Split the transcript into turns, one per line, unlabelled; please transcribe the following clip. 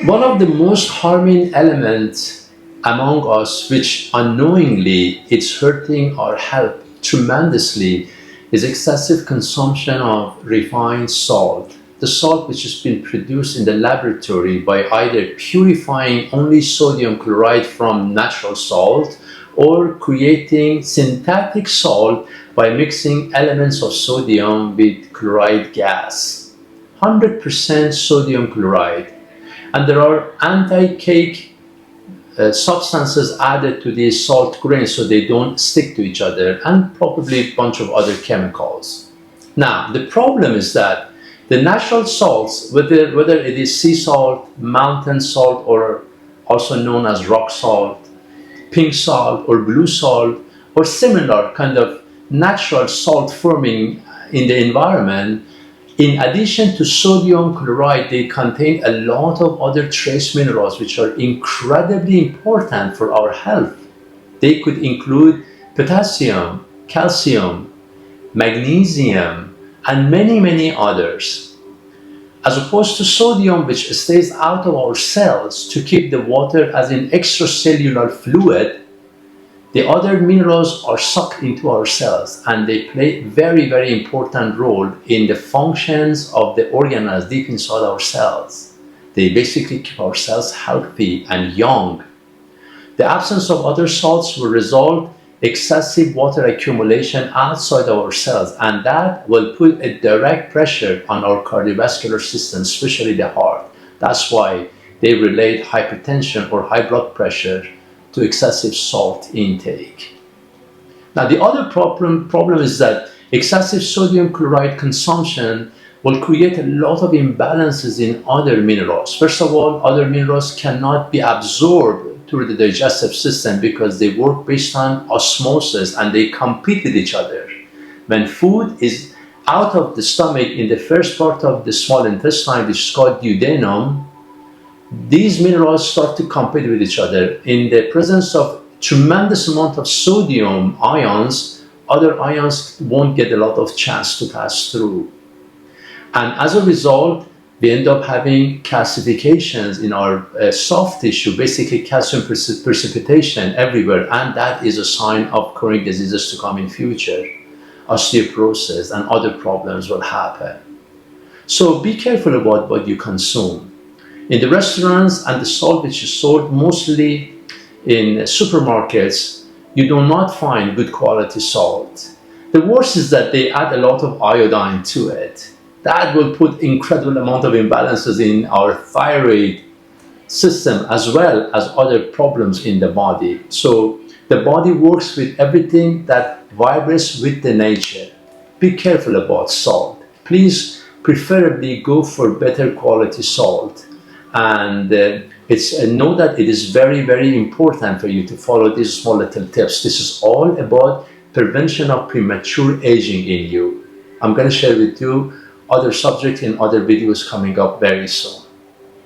One of the most harming elements among us, which unknowingly it's hurting our health tremendously, is excessive consumption of refined salt. The salt which has been produced in the laboratory by either purifying only sodium chloride from natural salt or creating synthetic salt by mixing elements of sodium with chloride gas. 100% sodium chloride. And there are anti-cake substances added to these salt grains so they don't stick to each other, and probably a bunch of other chemicals. Now, the problem is that the natural salts, whether it is sea salt, mountain salt, or also known as rock salt, pink salt, or blue salt, or similar kind of natural salt forming in the environment, in addition to sodium chloride, they contain a lot of other trace minerals which are incredibly important for our health. They could include potassium, calcium, magnesium, and many others. As opposed to sodium, which stays out of our cells to keep the water as an extracellular fluid, the other minerals are sucked into our cells, and they play a very important role in the functions of the organelles deep inside our cells. They basically keep our cells healthy and young. The absence of other salts will result excessive water accumulation outside our cells, and that will put a direct pressure on our cardiovascular system, especially the heart. That's why they relate hypertension or high blood pressure to excessive salt intake. Now, the other problem is that excessive sodium chloride consumption will create a lot of imbalances in other minerals. First of all, other minerals cannot be absorbed through the digestive system because they work based on osmosis and they compete with each other. When food is out of the stomach in the first part of the small intestine, which is called duodenum, these minerals start to compete with each other. In the presence of tremendous amount of sodium ions, other ions won't get a lot of chance to pass through. And as a result, we end up having calcifications in our soft tissue, basically calcium precipitation everywhere, and that is a sign of chronic diseases to come in future. Osteoporosis and other problems will happen. So be careful about what you consume. In the restaurants and the salt which is sold mostly in supermarkets, you do not find good quality salt. The worst is that they add a lot of iodine to it. That will put incredible amount of imbalances in our thyroid system as well as other problems in the body. So the body works with everything that vibrates with the nature. Be careful about salt. Please preferably go for better quality salt. And know that it is very important for you to follow these small little tips. This is all about prevention of premature aging in you. I'm going to share with you other subjects in other videos coming up very soon.